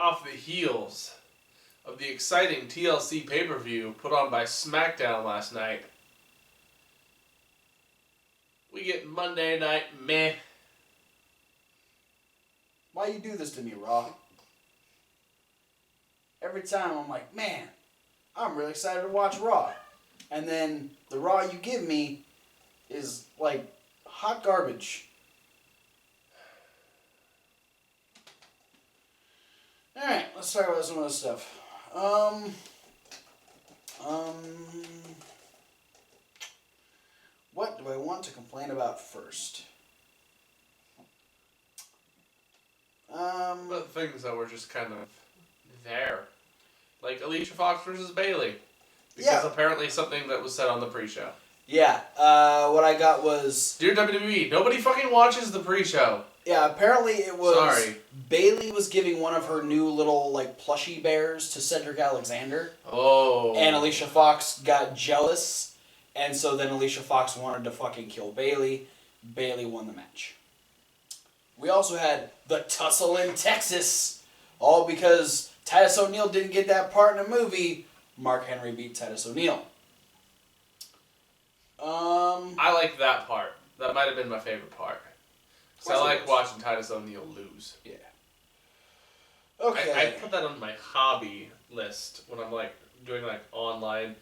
off the heels of the exciting TLC pay-per-view put on by SmackDown last night, we get Monday Night Meh. Why you do this to me, Raw? Every time I'm like, man, I'm really excited to watch Raw. And then the Raw you give me is like hot garbage. Alright, let's talk about some of this stuff. What do I want to complain about first? The things that were just kind of there. Like Alicia Fox versus Bayley. Because apparently something that was said on the pre-show. Yeah, what I got was... Dear WWE, nobody fucking watches the pre-show. Yeah, apparently it was... Sorry. Bayley was giving one of her new little, like, plushie bears to Cedric Alexander. Oh. And Alicia Fox got jealous, and so then Alicia Fox wanted to fucking kill Bayley. Bayley won the match. We also had the tussle in Texas, all because Titus O'Neil didn't get that part in a movie. Mark Henry beat Titus O'Neil. I like that part. That might have been my favorite part. Because I like watching Titus O'Neil lose. Yeah. Okay. I put that on my hobby list when I'm like doing like online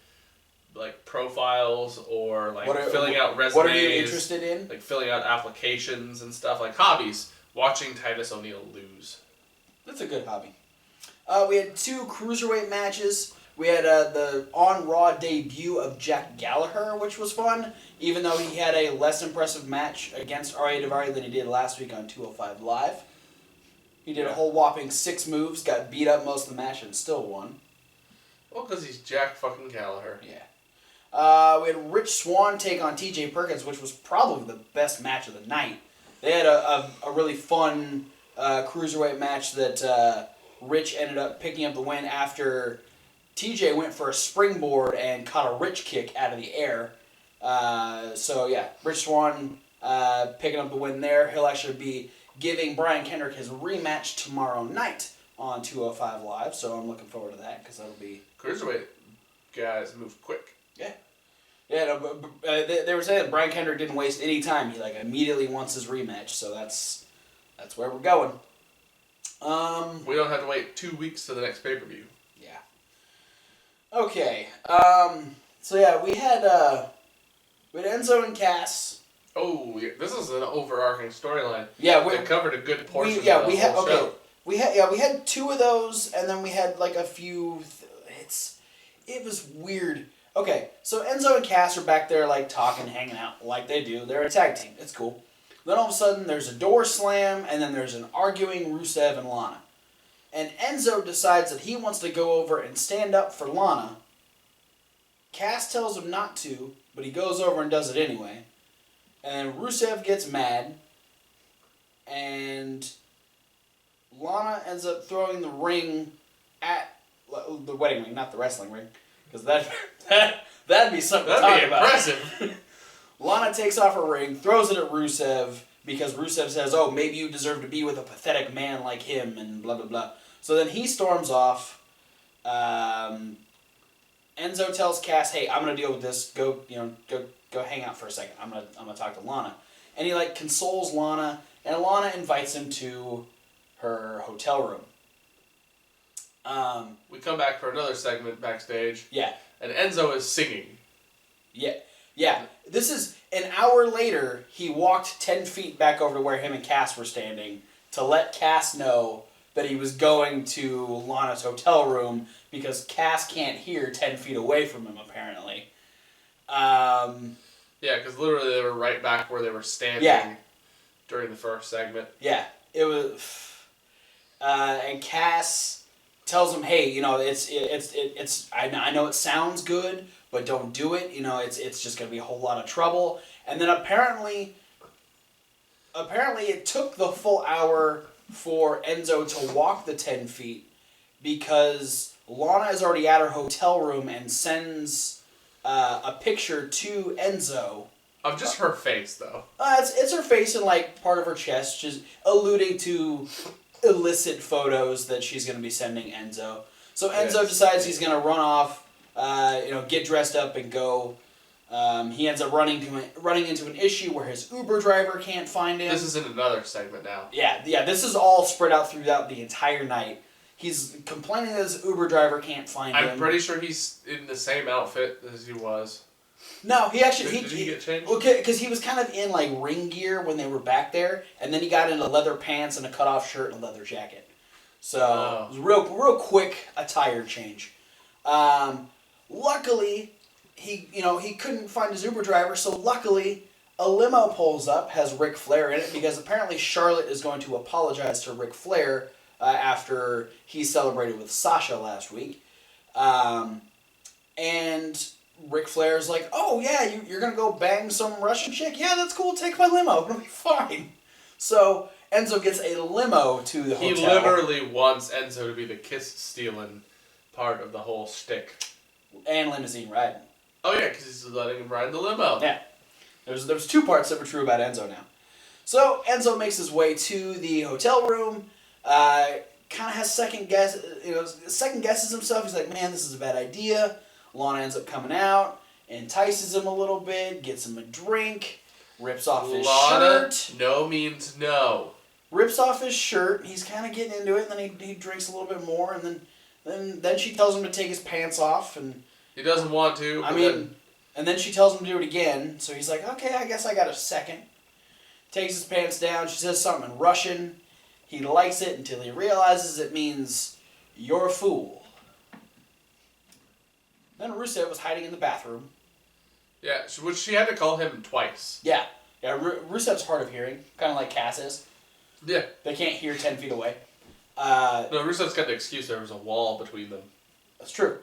like profiles or like filling out resumes. What are you interested in? Like filling out applications and stuff. Like hobbies. Watching Titus O'Neil lose. That's a good hobby. We had 2 cruiserweight matches. We had the on Raw debut of Jack Gallagher, which was fun, even though he had a less impressive match against R.A. Daivari than he did last week on 205 Live. He did a whole whopping 6 moves, got beat up most of the match, and still won. Well, because he's Jack fucking Gallagher. Yeah. We had Rich Swann take on T.J. Perkins, which was probably the best match of the night. They had a really fun cruiserweight match that Rich ended up picking up the win after... TJ went for a springboard and caught a Rich kick out of the air. So, yeah, Rich Swann picking up the win there. He'll actually be giving Brian Kendrick his rematch tomorrow night on 205 Live. So I'm looking forward to that because that'll be... Cruiserweight guys move quick. Yeah. Yeah, no, they were saying that Brian Kendrick didn't waste any time. He like immediately wants his rematch. So that's where we're going. We don't have to wait 2 weeks to the next pay-per-view. Okay, so yeah, we had Enzo and Cass. Oh, yeah. This is an overarching storyline. Yeah, we covered a good portion. We had 2 of those, and then we had like a few. It was weird. Okay, so Enzo and Cass are back there like talking, hanging out like they do. They're a tag team. It's cool. Then all of a sudden, there's a door slam, and then there's an arguing Rusev and Lana. And Enzo decides that he wants to go over and stand up for Lana. Cass tells him not to, but he goes over and does it anyway. And Rusev gets mad. And Lana ends up throwing the ring at the wedding ring, not the wrestling ring. Because that'd be something to talk about. That'd be impressive. Lana takes off her ring, throws it at Rusev, because Rusev says, oh, maybe you deserve to be with a pathetic man like him, and blah, blah, blah. So then he storms off. Enzo tells Cass, hey, I'm going to deal with this. Go hang out for a second. I'm gonna talk to Lana. And he, like, consoles Lana, and Lana invites him to her hotel room. We come back for another segment backstage. Yeah. And Enzo is singing. Yeah. Yeah. This is an hour later, he walked 10 feet back over to where him and Cass were standing to let Cass know that he was going to Lana's hotel room because Cass can't hear 10 feet away from him, apparently. Yeah, because literally they were right back where they were standing during the first segment. Yeah. It was... and Cass tells him, hey, it's I know it sounds good, but don't do it. It's just going to be a whole lot of trouble. And then apparently it took the full hour for Enzo to walk the 10 feet because Lana is already at her hotel room and sends a picture to Enzo. Of just her face, though. It's her face and, like, part of her chest, just alluding to illicit photos that she's going to be sending Enzo. So Enzo decides he's going to run off, get dressed up and go. He ends up running into an issue where his Uber driver can't find him. This is in another segment now. Yeah, this is all spread out throughout the entire night. He's complaining that his Uber driver can't find him. I'm pretty sure he's in the same outfit as he was. No, he actually... Did he get changed? Okay, because he was kind of in, like, ring gear when they were back there, and then he got into leather pants and a cutoff shirt and a leather jacket. So, it was real quick attire change. Luckily, he couldn't find his Uber driver, so luckily, a limo pulls up, has Ric Flair in it, because apparently Charlotte is going to apologize to Ric Flair after he celebrated with Sasha last week. And Ric Flair's like, oh yeah, you're going to go bang some Russian chick? Yeah, that's cool, take my limo, it'll be fine. So Enzo gets a limo to the hotel. He literally wants Enzo to be the kiss-stealing part of the whole shtick. And limousine riding. Oh yeah, because he's letting him ride the limo. Yeah. There's two parts that were true about Enzo now. So Enzo makes his way to the hotel room, kind of has second guesses himself. He's like, man, this is a bad idea. Lana ends up coming out, entices him a little bit, gets him a drink, rips off his shirt. No means no. Rips off his shirt. He's kind of getting into it, and then he drinks a little bit more, and then she tells him to take his pants off, and he doesn't want to. And then she tells him to do it again. So he's like, okay, I guess I got a second. Takes his pants down. She says something in Russian. He likes it until he realizes it means, you're a fool. Then Rusev was hiding in the bathroom. Yeah, which she had to call him twice. Yeah. Rusev's hard of hearing, kind of like Cass is. Yeah. They can't hear 10 feet away. No, Rusev's got the excuse there was a wall between them. That's true.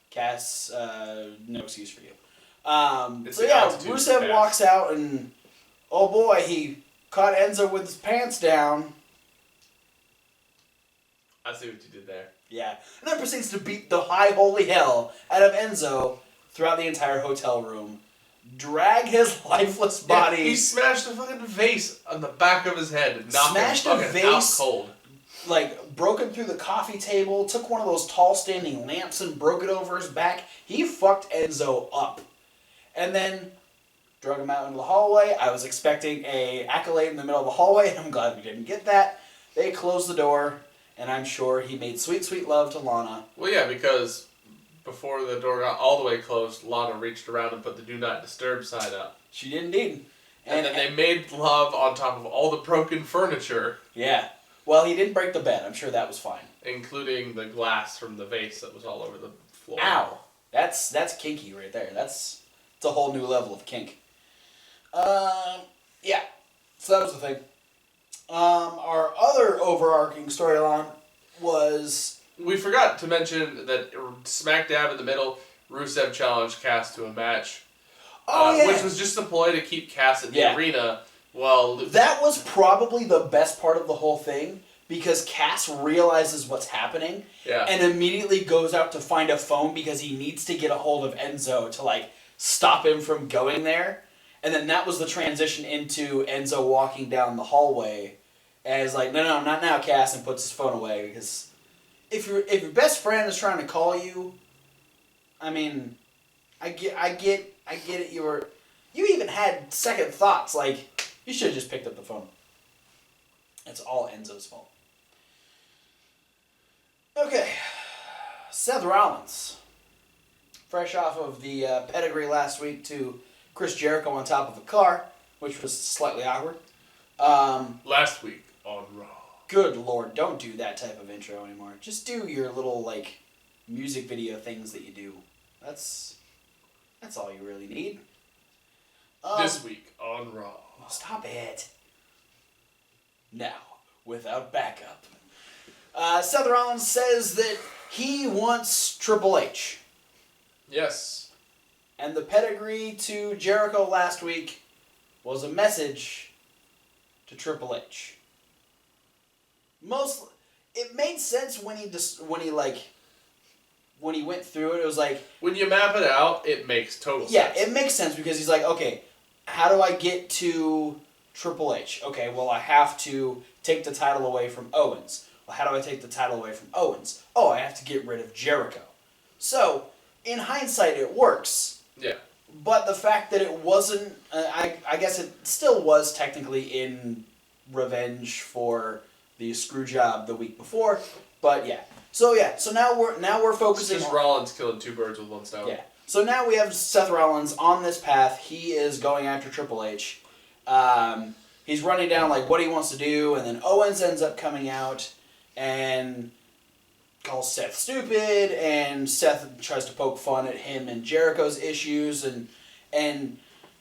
Cass, no excuse for you. Rusev walks out and, oh boy, he caught Enzo with his pants down. I see what you did there. Yeah. And then proceeds to beat the high holy hell out of Enzo throughout the entire hotel room. Drag his lifeless body. Yeah, he smashed a fucking vase on the back of his head and knocked him fucking out cold. Like, broken through the coffee table, took one of those tall standing lamps and broke it over his back. He fucked Enzo up. And then drug him out into the hallway. I was expecting a accolade in the middle of the hallway, and I'm glad we didn't get that. They closed the door, and I'm sure he made sweet, sweet love to Lana. Well, yeah, because before the door got all the way closed, Lana reached around and put the Do Not Disturb sign up. She did indeed. And then they made love on top of all the broken furniture. Yeah. Well, he didn't break the bed. I'm sure that was fine. Including the glass from the vase that was all over the floor. Ow. That's kinky right there. It's a whole new level of kink. Yeah. So that was the thing. Our other overarching storyline was... We forgot to mention that smack dab in the middle, Rusev challenged Cass to a match. Oh, yeah. Which was just a ploy to keep Cass in the arena. Well, that was probably the best part of the whole thing, because Cass realizes what's happening and immediately goes out to find a phone because he needs to get a hold of Enzo to, like, stop him from going there. And then that was the transition into Enzo walking down the hallway and is like, no, not now, Cass, and puts his phone away, because if your best friend is trying to call you, I mean, I get it. You even had second thoughts, like, you should have just picked up the phone. It's all Enzo's fault. Okay. Seth Rollins. Fresh off of the pedigree last week to Chris Jericho on top of a car, which was slightly awkward. Last week on Raw. Good Lord, don't do that type of intro anymore. Just do your little, like, music video things that you do. That's all you really need. This week on Raw. Stop it. Now, without backup. Seth Rollins says that he wants Triple H. Yes. And the pedigree to Jericho last week was a message to Triple H. It made sense when he went through it. It was like, when you map it out, it makes total sense. Yeah, it makes sense because he's like, okay, how do I get to Triple H. Okay, well, I have to take the title away from Owens. Well, how do I take the title away from Owens? Oh, I have to get rid of Jericho. So, in hindsight, it works. Yeah. But the fact that it wasn't, I guess it still was technically in revenge for the screw job the week before. But yeah. So now we're focusing. It's just Rollins killing two birds with one stone. Yeah. So now we have Seth Rollins on this path. He is going after Triple H. He's running down like what he wants to do, and then Owens ends up coming out and calls Seth stupid, and Seth tries to poke fun at him and Jericho's issues, and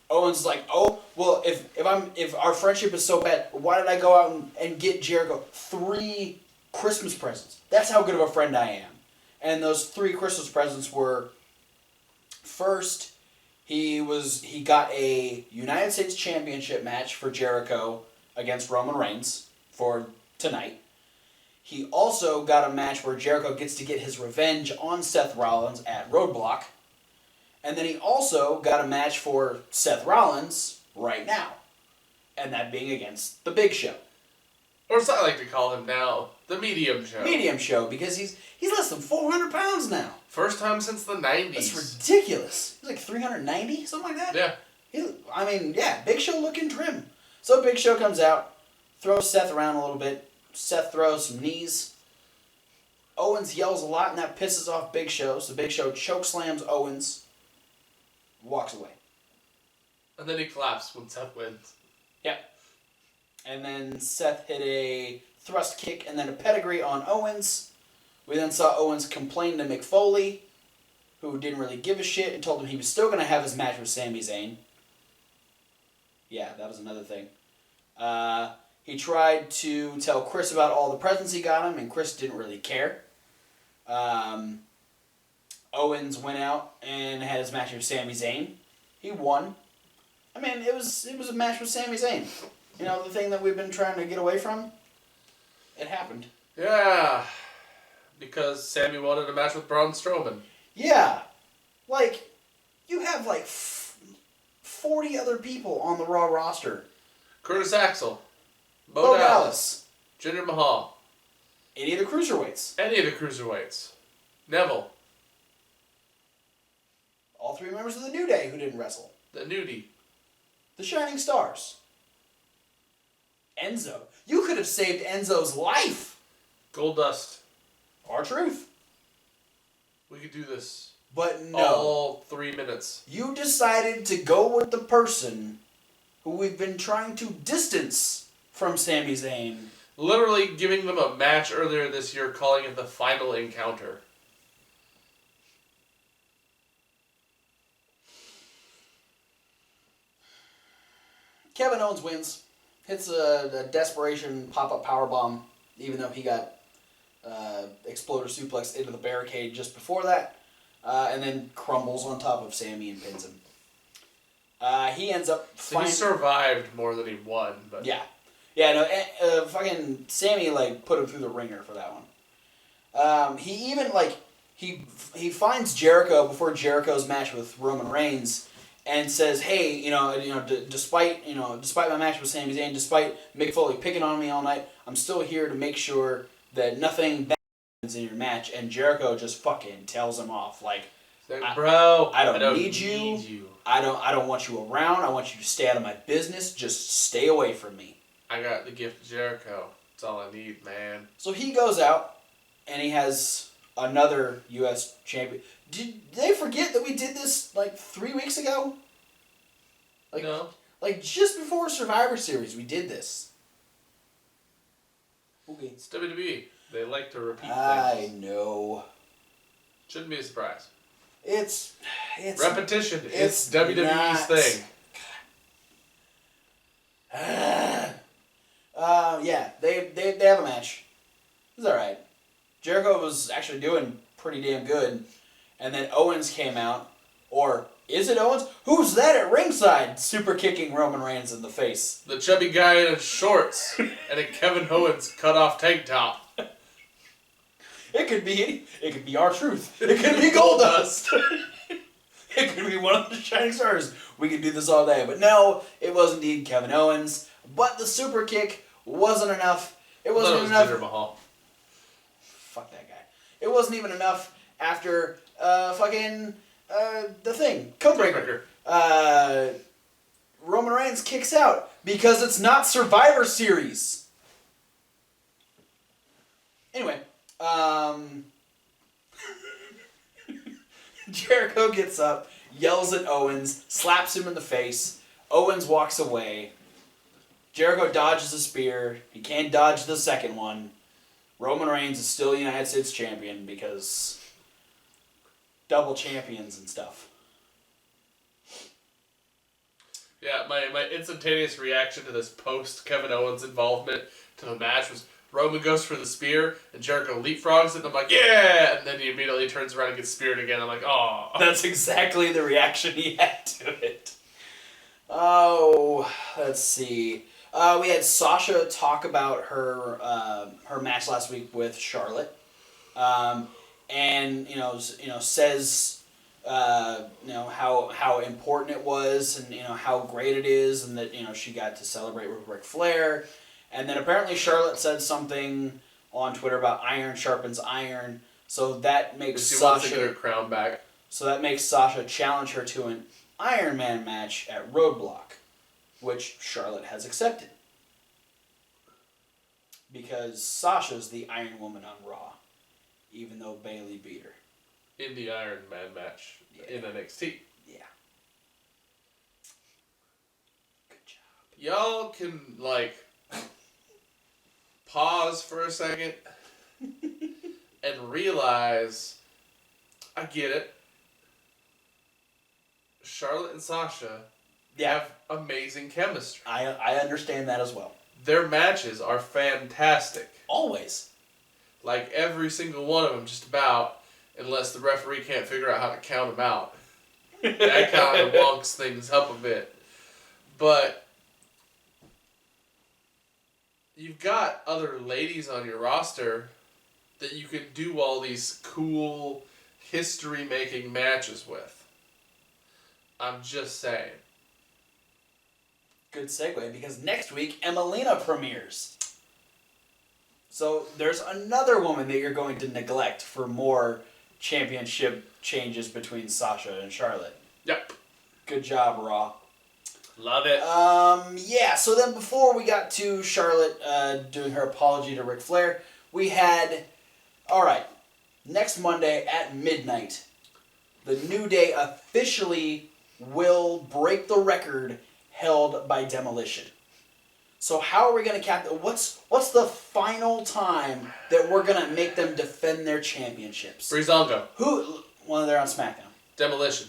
Owens is like, oh well, if our friendship is so bad, why did I go out and get Jericho 3 Christmas presents? That's how good of a friend I am. And those 3 Christmas presents were, first, he got a United States Championship match for Jericho against Roman Reigns for tonight. He also got a match where Jericho gets to get his revenge on Seth Rollins at Roadblock. And then he also got a match for Seth Rollins right now. And that being against the Big Show. Or as I like to call him now, the Medium Show. Medium Show, because he's less than 400 pounds now. First time since the 90s. That's ridiculous. He's like 390, something like that? Yeah. Big Show looking trim. So Big Show comes out, throws Seth around a little bit. Seth throws some knees. Owens yells a lot, and that pisses off Big Show. So Big Show chokeslams Owens, walks away. And then he claps when Seth wins. Yep. And then Seth hit a thrust kick and then a pedigree on Owens. We then saw Owens complain to Mick Foley, who didn't really give a shit, and told him he was still going to have his match with Sami Zayn. Yeah, that was another thing. He tried to tell Chris about all the presents he got him, and Chris didn't really care. Owens went out and had his match with Sami Zayn. He won. I mean, it was a match with Sami Zayn. You know, the thing that we've been trying to get away from? It happened. Yeah. Because Sammy wanted a match with Braun Strowman. Yeah. Like, you have like 40 other people on the Raw roster. Curtis Axel. Bo Dallas. Jinder Mahal. Any of the cruiserweights. Any of the cruiserweights. Neville. All 3 members of the New Day who didn't wrestle. The Nudie. The Shining Stars. Enzo. You could have saved Enzo's life. Goldust. R-Truth. We could do this. But no. All 3 minutes. You decided to go with the person who we've been trying to distance from Sami Zayn. Literally giving them a match earlier this year, calling it the final encounter. Kevin Owens wins. Hits a desperation pop-up powerbomb, even though he got exploder suplex into the barricade just before that. And then crumbles on top of Sami and pins him. He ends up... He survived more than he won, but... Yeah. Yeah, no, fucking Sami, like, put him through the ringer for that one. He even, like, he finds Jericho before Jericho's match with Roman Reigns and says, hey, despite my match with Sami Zayn, despite Mick Foley picking on me all night, I'm still here to make sure that nothing bad happens in your match. And Jericho just fucking tells him off, like, bro, I don't need you. I don't want you around. I want you to stay out of my business. Just stay away from me. I got the gift of Jericho. That's all I need, man. So he goes out, and he has another U.S. champion. Did they forget that we did this, like, 3 weeks ago? Like, no. Like, just before Survivor Series, we did this. Okay. It's WWE. They like to repeat things. I know. Shouldn't be a surprise. It's repetition. It's WWE's thing. Yeah, they have a match. It's alright. Jericho was actually doing pretty damn good. And then Owens came out. Or, is it Owens? Who's that at ringside? Super kicking Roman Reigns in the face. The chubby guy in his shorts and a Kevin Owens cut off tank top. It could be R-Truth. It could be Goldust. It could be one of the Shining Stars. We could do this all day. But no, it was indeed Kevin Owens. but the super kick wasn't enough. It wasn't even enough. enough. Jinder Mahal. Fuck that guy. It wasn't even enough after the thing. Codebreaker. Roman Reigns kicks out because it's not Survivor Series. Anyway, Jericho gets up, yells at Owens, slaps him in the face. Owens walks away. Jericho dodges a spear. He can't dodge the second one. Roman Reigns is still United States champion because double champions and stuff. Yeah, my instantaneous reaction to this post Kevin Owens involvement to the match was Roman goes for the spear and Jericho leapfrogs it and I'm like, yeah! And then he immediately turns around and gets speared again. I'm like, oh. That's exactly the reaction he had to it. Oh, let's see. We had Sasha talk about her her match last week with Charlotte, and says how important it was and how great it is and that she got to celebrate with Ric Flair, and then apparently Charlotte said something on Twitter about iron sharpens iron, so that makes she Sasha wants to get her crown back. So that makes Sasha challenge her to an Iron Man match at Roadblock, which Charlotte has accepted. Because Sasha's the Iron Woman on Raw, even though Bayley beat her. In the Iron Man match in NXT. Yeah. Good job. Y'all can, pause for a second and realize, I get it. Charlotte and Sasha have amazing chemistry. I understand that as well. Their matches are fantastic. Always. Like every single one of them, just about, unless the referee can't figure out how to count them out. That kind of wonks things up a bit. But you've got other ladies on your roster that you can do all these cool history-making matches with. I'm just saying. Good segue, because next week, Emelina premieres. So there's another woman that you're going to neglect for more championship changes between Sasha and Charlotte. Yep. Good job, Raw. Love it. Yeah, so then before we got to Charlotte doing her apology to Ric Flair, we had, alright, next Monday at midnight, the New Day officially will break the record held by Demolition. So how are we going to cap... What's the final time that we're going to make them defend their championships? Breezango. Who... Well, they're on SmackDown. Demolition.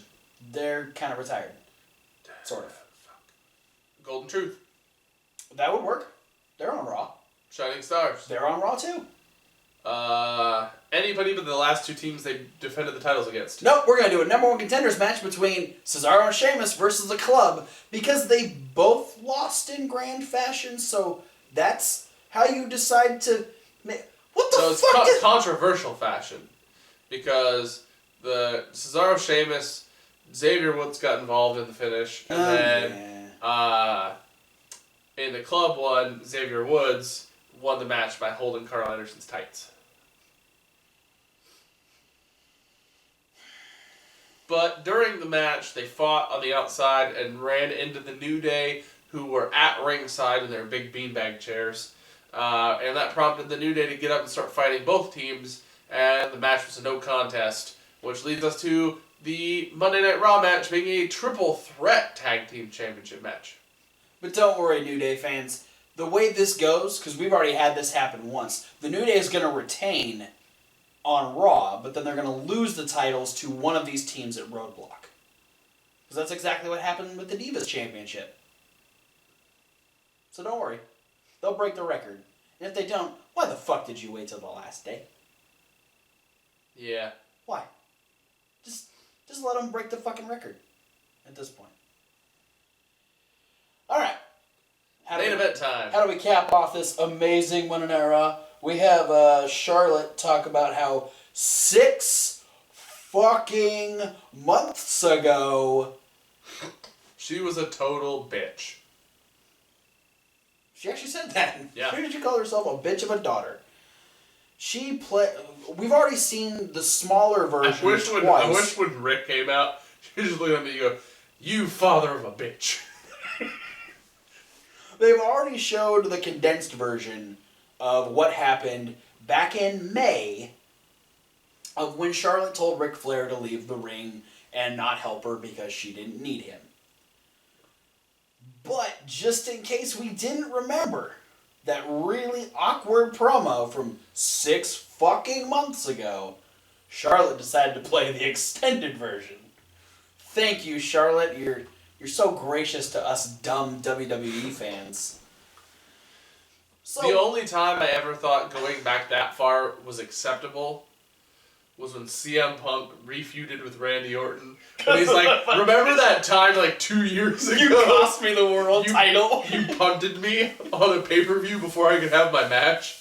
They're kind of retired. Sort of. Golden Truth. That would work. They're on Raw. Shining Stars. They're on Raw, too. Anybody but the last two teams they defended the titles against. Nope, we're going to do a number one contenders match between Cesaro and Sheamus versus the Club because they both lost in grand fashion, so that's how you decide to... What the fuck? So it's controversial fashion because the Cesaro Sheamus, Xavier Woods got involved in the finish, and then in the Club one, Xavier Woods won the match by holding Carl Anderson's tights. But during the match, they fought on the outside and ran into the New Day, who were at ringside in their big beanbag chairs. And that prompted the New Day to get up and start fighting both teams, and the match was a no contest, which leads us to the Monday Night Raw match being a triple threat tag team championship match. But don't worry, New Day fans. The way this goes, because we've already had this happen once, the New Day is going to retain on Raw, but then they're going to lose the titles to one of these teams at Roadblock. Because that's exactly what happened with the Divas Championship. So don't worry. They'll break the record. And if they don't, why the fuck did you wait till the last day? Yeah. Why? Just let them break the fucking record at this point. Alright. Main event time. How do we cap off this amazing Monday Night Raw? We have Charlotte talk about how 6 fucking months ago she was a total bitch. She actually said that. Yeah. Why did she call herself a bitch of a daughter? We've already seen the smaller version twice. I wish when Rick came out, she was just looking at me and go, "You father of a bitch." They've already showed the condensed version of what happened back in May of when Charlotte told Ric Flair to leave the ring and not help her because she didn't need him. But just in case we didn't remember that really awkward promo from 6 fucking months ago, Charlotte decided to play the extended version. Thank you, Charlotte. You're so gracious to us dumb WWE fans. So, the only time I ever thought going back that far was acceptable was when CM Punk refeuded with Randy Orton. And he's like, remember that time like 2 years ago? You cost me the world title. You punted me on a pay-per-view before I could have my match.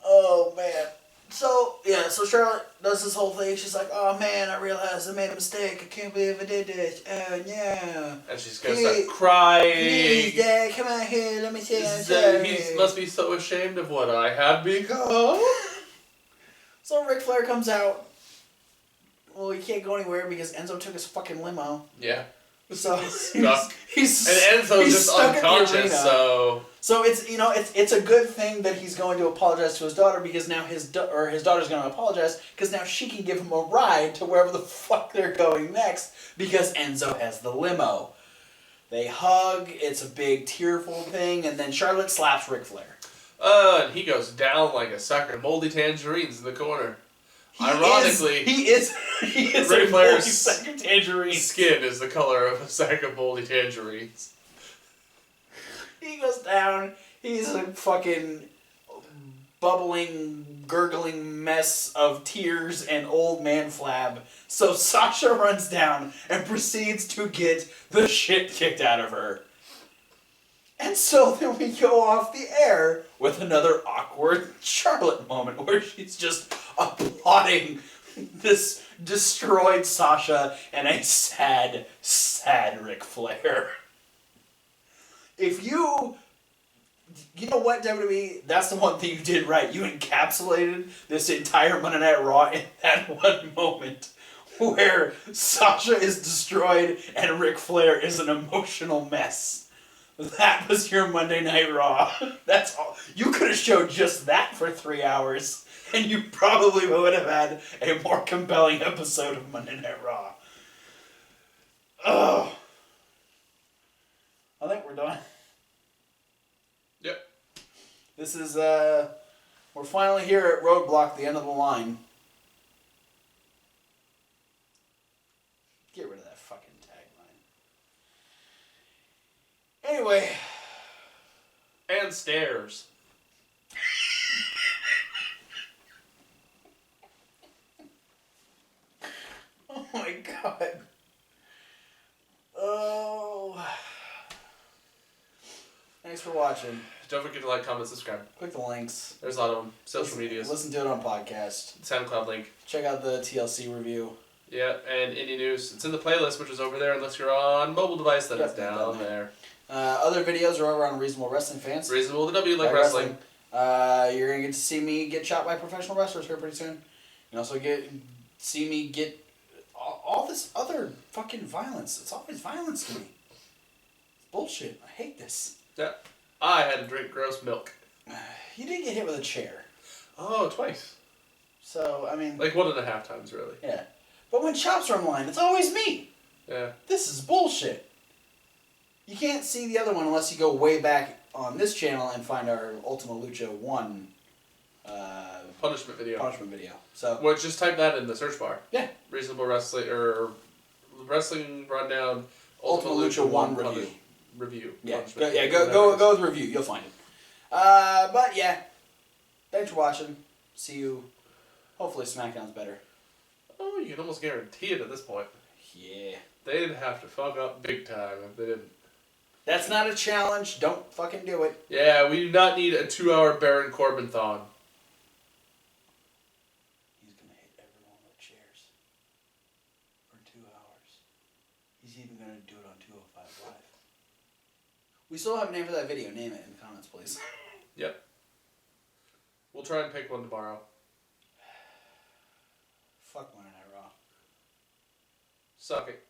Oh, man. So Charlotte does this whole thing. She's like, oh, man, I realized I made a mistake. I can't believe I did this. Oh, no. And she's going to start crying. Please, Dad, come out here. Let me say I'm sorry. He must be so ashamed of what I have become. So Ric Flair comes out. Well, he can't go anywhere because Enzo took his fucking limo. Yeah. So stuck. He's and Enzo's just unconscious, so... So it's a good thing that he's going to apologize to his daughter because now his daughter's going to apologize because now she can give him a ride to wherever the fuck they're going next because Enzo has the limo. They hug, it's a big tearful thing, and then Charlotte slaps Ric Flair. And he goes down like a sack of moldy tangerines in the corner. Ironically, he is Ric a Flair's sack of tangerines. skin is the color of a sack of moldy tangerines. He goes down. He's a fucking bubbling, gurgling mess of tears and old man flab. So Sasha runs down and proceeds to get the shit kicked out of her. And so then we go off the air with another awkward Charlotte moment where she's just applauding this destroyed Sasha and a sad, sad Ric Flair. If you know what, WWE, that's the one thing you did right. You encapsulated this entire Monday Night Raw in that one moment where Sasha is destroyed and Ric Flair is an emotional mess. That was your Monday Night Raw. That's all. You could have showed just that for 3 hours, and you probably would have had a more compelling episode of Monday Night Raw. Oh. I think we're done. Yep. This is, we're finally here at Roadblock, the end of the line. Get rid of that fucking tagline. Anyway. And stairs. Oh my god. Oh. Thanks for watching. Don't forget to like, comment, subscribe. Click the links. There's a lot of them. Social medias. Listen to it on podcast. SoundCloud link. Check out the TLC review. Yeah, and Indie News. It's in the playlist, which is over there. Unless you're on mobile device, then it's down there. Other videos are over on Reasonable Wrestling Fans. Reasonable to W like wrestling. You're going to get to see me get shot by professional wrestlers here pretty soon. You also see me get all this other fucking violence. It's always violence to me. It's bullshit. I hate this. Yeah. I had to drink gross milk. You did get hit with a chair. Oh, twice. So, I mean... Like 1.5 times, really. Yeah. But when chops are online, it's always me. Yeah. This is bullshit. You can't see the other one unless you go way back on this channel and find our Ultima Lucha 1 punishment video. So, well, just type that in the search bar. Yeah. Reasonable Wrestling, or Wrestling Rundown, Ultima Lucha 1 review. Review. Yeah, go with review. You'll find it. But yeah, thanks for watching. See you. Hopefully SmackDown's better. Oh, you can almost guarantee it at this point. Yeah. They'd have to fuck up big time if they didn't. That's not a challenge. Don't fucking do it. Yeah, we do not need a 2-hour Baron Corbin-thon. He's gonna hit everyone with chairs. For 2 hours. He's even gonna do it on 205 Live. We still have a name for that video. Name it in the comments, please. Yep. We'll try and pick one tomorrow. Fuck Monday Night Raw. Suck it.